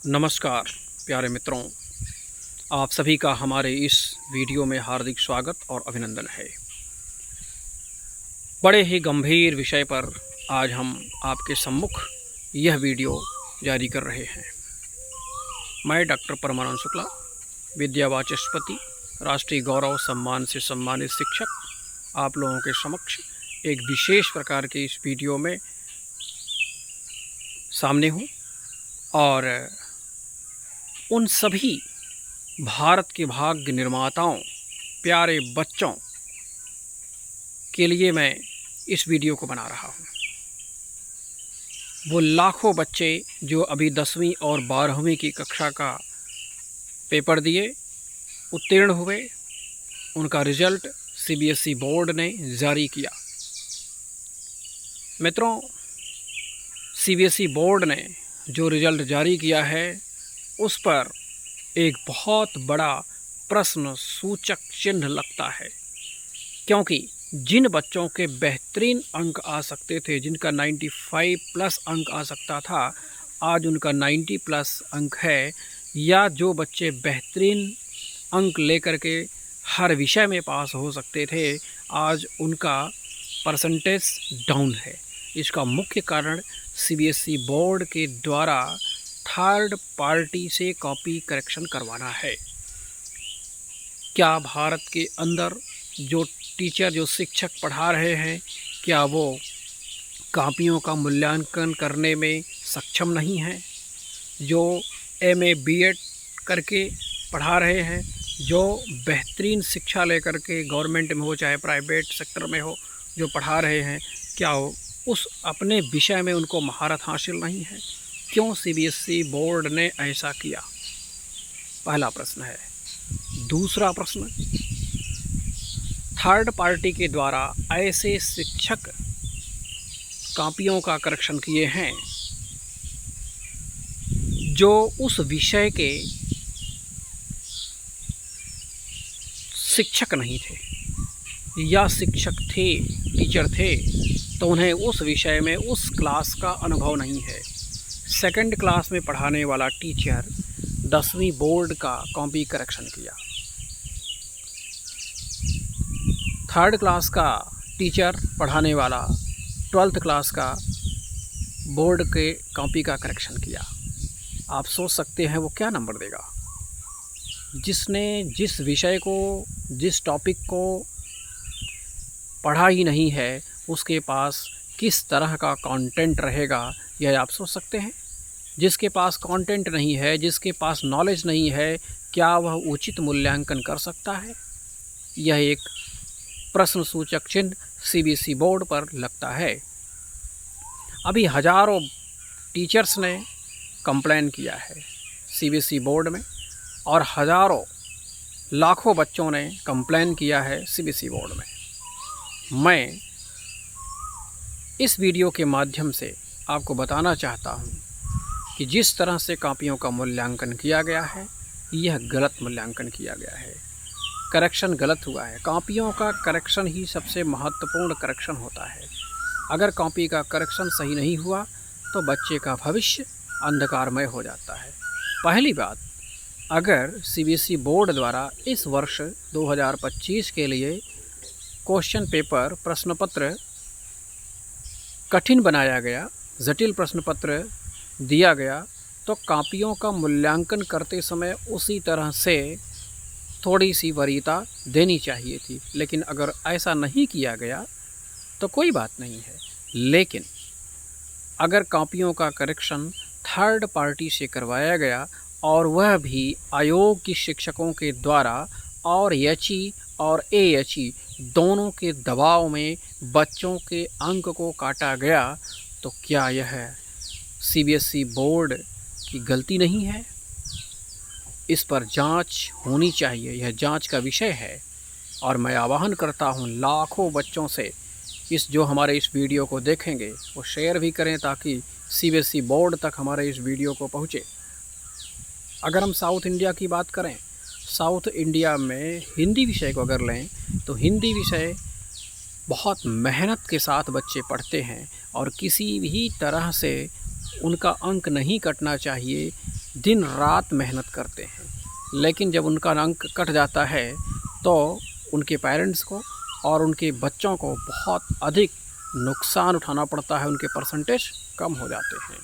नमस्कार प्यारे मित्रों, आप सभी का हमारे इस वीडियो में हार्दिक स्वागत और अभिनंदन है। बड़े ही गंभीर विषय पर आज हम आपके सम्मुख यह वीडियो जारी कर रहे हैं। मैं डॉक्टर परमानंद शुक्ला, विद्या वाचस्पति, राष्ट्रीय गौरव सम्मान से सम्मानित शिक्षक, आप लोगों के समक्ष एक विशेष प्रकार के इस वीडियो में सामने हूँ और उन सभी भारत के भाग्य निर्माताओं, प्यारे बच्चों के लिए मैं इस वीडियो को बना रहा हूँ। वो लाखों बच्चे जो अभी 10वीं और 12वीं की कक्षा का पेपर दिए, उत्तीर्ण हुए, उनका रिजल्ट सीबीएसई बोर्ड ने जारी किया। मित्रों, सीबीएसई बोर्ड ने जो रिजल्ट जारी किया है उस पर एक बहुत बड़ा प्रश्न सूचक चिन्ह लगता है, क्योंकि जिन बच्चों के बेहतरीन अंक आ सकते थे, जिनका 95 प्लस अंक आ सकता था, आज उनका 90 प्लस अंक है, या जो बच्चे बेहतरीन अंक लेकर के हर विषय में पास हो सकते थे, आज उनका परसेंटेज डाउन है। इसका मुख्य कारण सीबीएसई बोर्ड के द्वारा थर्ड पार्टी से कॉपी करेक्शन करवाना है। क्या भारत के अंदर जो टीचर, जो शिक्षक पढ़ा रहे हैं, क्या वो कॉपियों का मूल्यांकन करने में सक्षम नहीं हैं? जो एमए बीएड करके पढ़ा रहे हैं, जो बेहतरीन शिक्षा लेकर के गवर्नमेंट में हो चाहे प्राइवेट सेक्टर में हो, जो पढ़ा रहे हैं, क्या उस अपने विषय में उनको महारत हासिल नहीं है? क्यों सीबीएसई बोर्ड ने ऐसा किया? पहला प्रश्न है। दूसरा प्रश्न, थर्ड पार्टी के द्वारा ऐसे शिक्षक कॉपियों का करेक्शन किए हैं जो उस विषय के शिक्षक नहीं थे, या शिक्षक थे, टीचर थे, तो उन्हें उस विषय में उस क्लास का अनुभव नहीं है। सेकंड क्लास में पढ़ाने वाला टीचर 10वीं बोर्ड का कॉपी करेक्शन किया, थर्ड क्लास का टीचर पढ़ाने वाला 12th क्लास का बोर्ड के कॉपी का करेक्शन किया। आप सोच सकते हैं वो क्या नंबर देगा? जिसने जिस विषय को, जिस टॉपिक को पढ़ा ही नहीं है, उसके पास किस तरह का कंटेंट रहेगा, यह आप सोच सकते हैं। जिसके पास कंटेंट नहीं है, जिसके पास नॉलेज नहीं है, क्या वह उचित मूल्यांकन कर सकता है? यह एक प्रश्न सूचक चिन्ह सीबीएसई बोर्ड पर लगता है। अभी हजारों टीचर्स ने कंप्लेन किया है सीबीएसई बोर्ड में, और हजारों लाखों बच्चों ने कंप्लेन किया है सीबीएसई बोर्ड में। मैं इस वीडियो के माध्यम से आपको बताना चाहता हूँ कि जिस तरह से कॉपियों का मूल्यांकन किया गया है, यह गलत मूल्यांकन किया गया है। करेक्शन गलत हुआ है। कॉपियों का करेक्शन ही सबसे महत्वपूर्ण करेक्शन होता है। अगर कॉपी का करेक्शन सही नहीं हुआ तो बच्चे का भविष्य अंधकारमय हो जाता है। पहली बात, अगर सीबीएसई बोर्ड द्वारा इस वर्ष 2025 के लिए क्वेश्चन पेपर, प्रश्न पत्र कठिन बनाया गया, जटिल प्रश्न पत्र दिया गया, तो कॉपियों का मूल्यांकन करते समय उसी तरह से थोड़ी सी वरीयता देनी चाहिए थी। लेकिन अगर ऐसा नहीं किया गया तो कोई बात नहीं है। लेकिन अगर कॉपियों का करेक्शन थर्ड पार्टी से करवाया गया, और वह भी आयोग की शिक्षकों के द्वारा, और एचई और एएचई दोनों के दबाव में बच्चों के अंक को काटा गया, तो क्या यह सीबीएसई बोर्ड की गलती नहीं है? इस पर जांच होनी चाहिए। यह जांच का विषय है, और मैं आह्वान करता हूं लाखों बच्चों से, जो हमारे इस वीडियो को देखेंगे वो शेयर भी करें, ताकि सीबीएसई बोर्ड तक हमारे इस वीडियो को पहुंचे। अगर हम साउथ इंडिया की बात करें, साउथ इंडिया में हिंदी विषय को अगर लें तो हिंदी विषय बहुत मेहनत के साथ बच्चे पढ़ते हैं और किसी भी तरह से उनका अंक नहीं कटना चाहिए। दिन रात मेहनत करते हैं, लेकिन जब उनका अंक कट जाता है तो उनके पेरेंट्स को और उनके बच्चों को बहुत अधिक नुकसान उठाना पड़ता है, उनके परसेंटेज कम हो जाते हैं,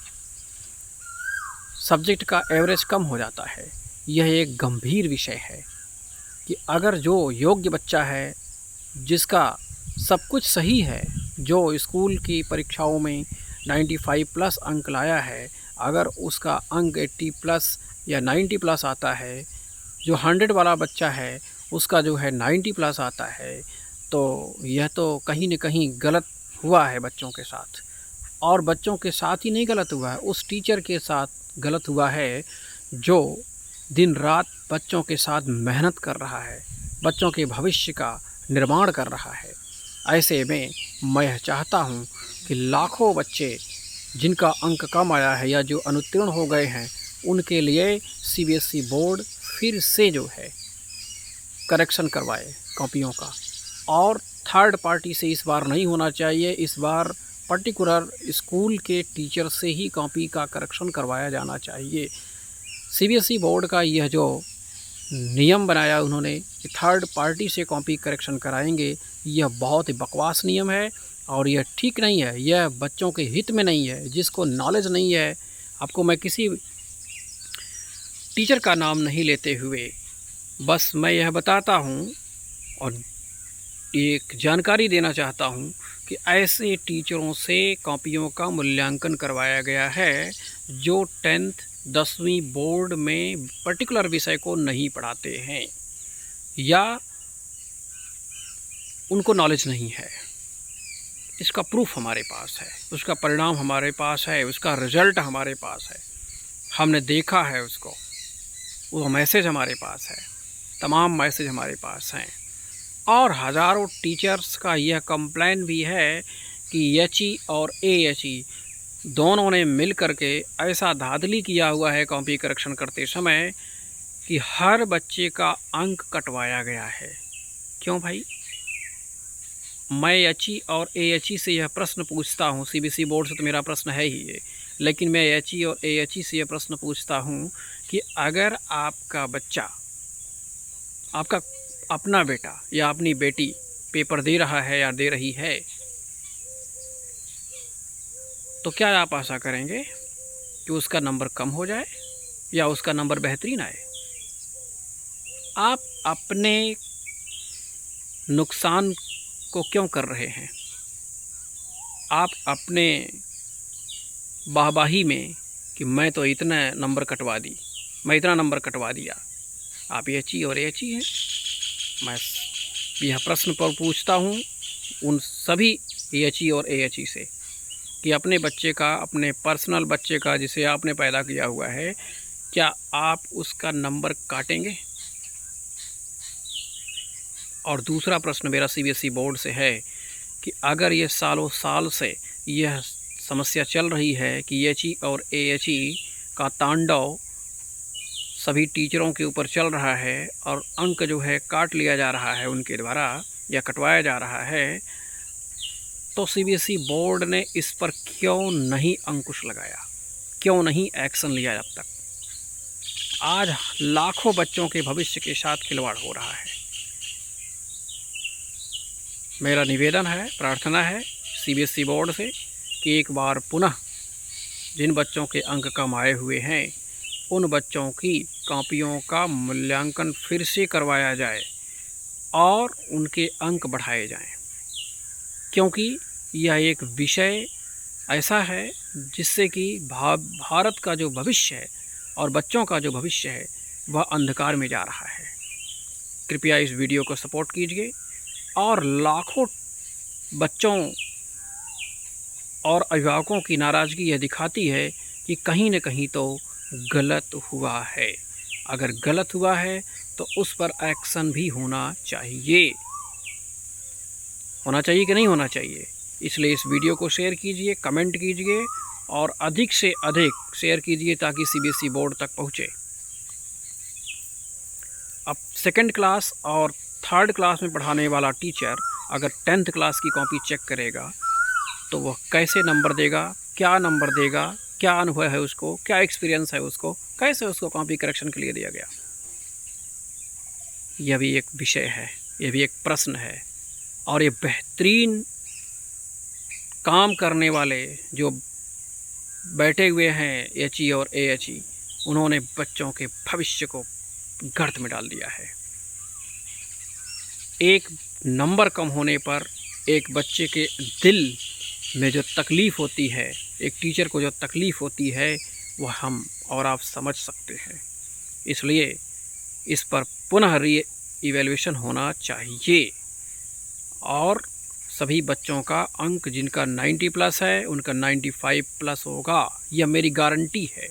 सब्जेक्ट का एवरेज कम हो जाता है। यह एक गंभीर विषय है कि अगर जो योग्य बच्चा है, जिसका सब कुछ सही है, जो स्कूल की परीक्षाओं में 95 प्लस अंक लाया है, अगर उसका अंक 80 प्लस या 90 प्लस आता है, जो 100 वाला बच्चा है उसका जो है 90 प्लस आता है, तो यह तो कहीं न कहीं गलत हुआ है बच्चों के साथ। और बच्चों के साथ ही नहीं गलत हुआ है, उस टीचर के साथ गलत हुआ है जो दिन रात बच्चों के साथ मेहनत कर रहा है, बच्चों के भविष्य का निर्माण कर रहा है। ऐसे में मैं चाहता हूँ कि लाखों बच्चे जिनका अंक कम आया है या जो अनुत्तीर्ण हो गए हैं, उनके लिए सीबीएसई बोर्ड फिर से जो है करेक्शन करवाए कॉपियों का। और थर्ड पार्टी से इस बार नहीं होना चाहिए, इस बार पर्टिकुलर स्कूल के टीचर से ही कॉपी का करेक्शन करवाया जाना चाहिए। सीबीएसई बोर्ड का यह जो नियम बनाया उन्होंने कि थर्ड पार्टी से कॉपी करेक्शन कराएंगे, यह बहुत ही बकवास नियम है और यह ठीक नहीं है, यह बच्चों के हित में नहीं है। जिसको नॉलेज नहीं है, आपको मैं किसी टीचर का नाम नहीं लेते हुए बस मैं यह बताता हूँ और एक जानकारी देना चाहता हूँ कि ऐसे टीचरों से कॉपियों का मूल्यांकन करवाया गया है जो 10th 10वीं बोर्ड में पर्टिकुलर विषय को नहीं पढ़ाते हैं या उनको नॉलेज नहीं है। इसका प्रूफ हमारे पास है, उसका परिणाम हमारे पास है, उसका रिजल्ट हमारे पास है, हमने देखा है उसको, वो मैसेज हमारे पास है, तमाम मैसेज हमारे पास हैं। और हज़ारों टीचर्स का यह कंप्लेन भी है कि एचई और एएचई दोनों ने मिल कर के ऐसा धांधली किया हुआ है कॉपी करेक्शन करते समय कि हर बच्चे का अंक कटवाया गया है। क्यों भाई? मैं एचई और एएचई से यह प्रश्न पूछता हूँ, सीबीएसई बोर्ड से तो मेरा प्रश्न है ही ये, लेकिन मैं एचई और एएचई से यह प्रश्न पूछता हूँ कि अगर आपका बच्चा, आपका अपना बेटा या अपनी बेटी पेपर दे रहा है या दे रही है, तो क्या आप आशा करेंगे कि उसका नंबर कम हो जाए या उसका नंबर बेहतरीन आए? आप अपने नुकसान को क्यों कर रहे हैं? आप अपने वाहवाही में कि मैं तो इतना नंबर कटवा दी, मैं इतना नंबर कटवा दिया, आप एचई और एएचई हैं। मैं यह प्रश्न पर पूछता हूँ उन सभी एएचई और एएचई से कि अपने बच्चे का, अपने पर्सनल बच्चे का जिसे आपने पैदा किया हुआ है, क्या आप उसका नंबर काटेंगे? और दूसरा प्रश्न मेरा सीबीएसई बोर्ड से है कि अगर ये सालों साल से यह समस्या चल रही है कि एचई और एएचई का तांडव सभी टीचरों के ऊपर चल रहा है और अंक जो है काट लिया जा रहा है उनके द्वारा या कटवाया जा रहा है, तो सीबीएसई बोर्ड ने इस पर क्यों नहीं अंकुश लगाया, क्यों नहीं एक्शन लिया अब तक? आज लाखों बच्चों के भविष्य के साथ खिलवाड़ हो रहा है। मेरा निवेदन है, प्रार्थना है सीबीएसई बोर्ड से कि एक बार पुनः जिन बच्चों के अंक कम आए हुए हैं, उन बच्चों की कॉपियों का मूल्यांकन फिर से करवाया जाए और उनके अंक बढ़ाए जाएं, क्योंकि यह एक विषय ऐसा है जिससे कि भारत का जो भविष्य है और बच्चों का जो भविष्य है वह अंधकार में जा रहा है। कृपया इस वीडियो को सपोर्ट कीजिए और लाखों बच्चों और अभिभावकों की नाराज़गी यह दिखाती है कि कहीं न कहीं तो गलत हुआ है। अगर गलत हुआ है तो उस पर एक्शन भी होना चाहिए। होना चाहिए कि नहीं होना चाहिए? इसलिए इस वीडियो को शेयर कीजिए, कमेंट कीजिए और अधिक से अधिक शेयर कीजिए ताकि सीबीएसई बोर्ड तक पहुँचे। अब सेकंड क्लास और थर्ड क्लास में पढ़ाने वाला टीचर अगर 10th क्लास की कॉपी चेक करेगा तो वह कैसे नंबर देगा, क्या नंबर देगा, क्या अनुभव है उसको, क्या एक्सपीरियंस है उसको, कैसे उसको कॉपी करेक्शन के लिए दिया गया। यह भी एक विषय है, यह भी एक प्रश्न है। और ये बेहतरीन काम करने वाले जो बैठे हुए हैं एचई और एएचई, उन्होंने बच्चों के भविष्य को गर्त में डाल दिया है। एक नंबर कम होने पर एक बच्चे के दिल में जो तकलीफ़ होती है, एक टीचर को जो तकलीफ़ होती है, वह हम और आप समझ सकते हैं। इसलिए इस पर पुनः री इवैल्यूएशन होना चाहिए और सभी बच्चों का अंक जिनका 90 प्लस है उनका 95 प्लस होगा। यह मेरी गारंटी है।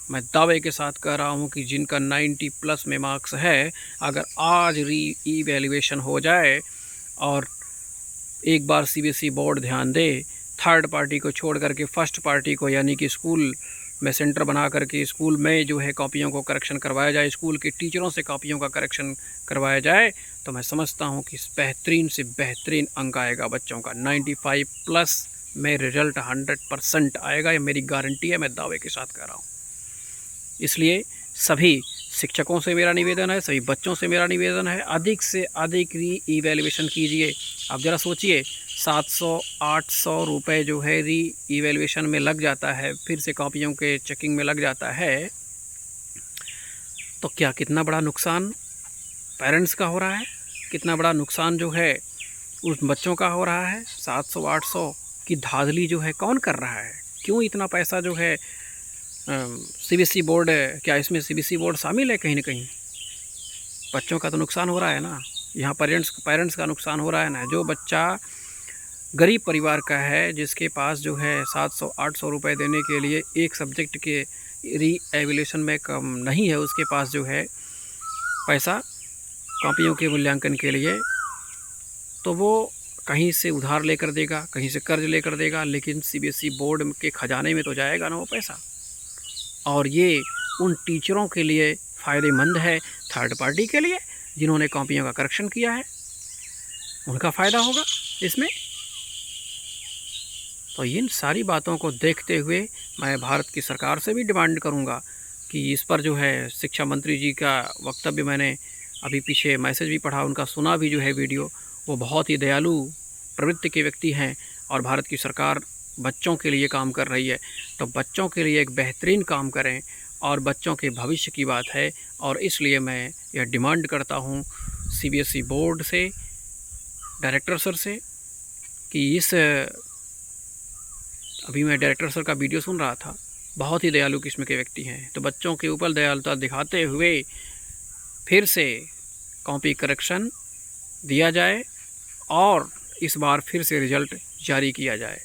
मैं दावे के साथ कह रहा हूं कि जिनका 90 प्लस में मार्क्स है, अगर आज री इवैल्यूएशन हो जाए और एक बार सीबीएसई बोर्ड ध्यान दे, थर्ड पार्टी को छोड़ करके फर्स्ट पार्टी को, यानी कि स्कूल में सेंटर बना करके स्कूल में जो है कॉपियों को करेक्शन करवाया जाए, स्कूल के टीचरों से कॉपियों का करेक्शन करवाया जाए, तो मैं समझता हूं कि बेहतरीन से बेहतरीन अंक आएगा बच्चों का। 95 प्लस में रिजल्ट 100% आएगा, ये मेरी गारंटी है, मैं दावे के साथ कह रहा हूँ। इसलिए सभी शिक्षकों से मेरा निवेदन है, सभी बच्चों से मेरा निवेदन है, अधिक से अधिक री इवैल्यूएशन कीजिए। आप ज़रा सोचिए, 700-800 रुपये जो है री इवैल्यूएशन में लग जाता है, फिर से कॉपियों के चेकिंग में लग जाता है, तो क्या कितना बड़ा नुकसान पेरेंट्स का हो रहा है, कितना बड़ा नुकसान जो है उस बच्चों का हो रहा है। 700-800 की धांधली जो है कौन कर रहा है, क्यों इतना पैसा जो है सीबीएसई बोर्ड, क्या इसमें सीबीएसई बोर्ड शामिल है कहीं ना कहीं? बच्चों का तो नुकसान हो रहा है ना, यहाँ पेरेंट्स का नुकसान हो रहा है ना। जो बच्चा गरीब परिवार का है, जिसके पास जो है 700-800 रुपये देने के लिए एक सब्जेक्ट के री एवल्यूशन में कम नहीं है, उसके पास जो है पैसा कॉपियों के मूल्यांकन के लिए, तो वो कहीं से उधार लेकर देगा, कहीं से कर्ज लेकर देगा, लेकिन सीबीएसई बोर्ड के खजाने में तो जाएगा ना वो पैसा। और ये उन टीचरों के लिए फ़ायदेमंद है, थर्ड पार्टी के लिए जिन्होंने कॉपियों का करेक्शन किया है, उनका फ़ायदा होगा इसमें। तो इन सारी बातों को देखते हुए मैं भारत की सरकार से भी डिमांड करूंगा कि इस पर जो है शिक्षा मंत्री जी का वक्तव्य मैंने अभी पीछे मैसेज भी पढ़ा, उनका सुना भी जो है वीडियो, वो बहुत ही दयालु प्रवृत्ति के व्यक्ति हैं और भारत की सरकार बच्चों के लिए काम कर रही है। तो बच्चों के लिए एक बेहतरीन काम करें और बच्चों के भविष्य की बात है, और इसलिए मैं यह डिमांड करता हूँ सीबीएसई बोर्ड से, डायरेक्टर सर से, कि इस अभी मैं डायरेक्टर सर का वीडियो सुन रहा था, बहुत ही दयालु किस्म के व्यक्ति हैं, तो बच्चों के ऊपर दयालुता दिखाते हुए फिर से कॉपी करेक्शन दिया जाए और इस बार फिर से रिज़ल्ट जारी किया जाए।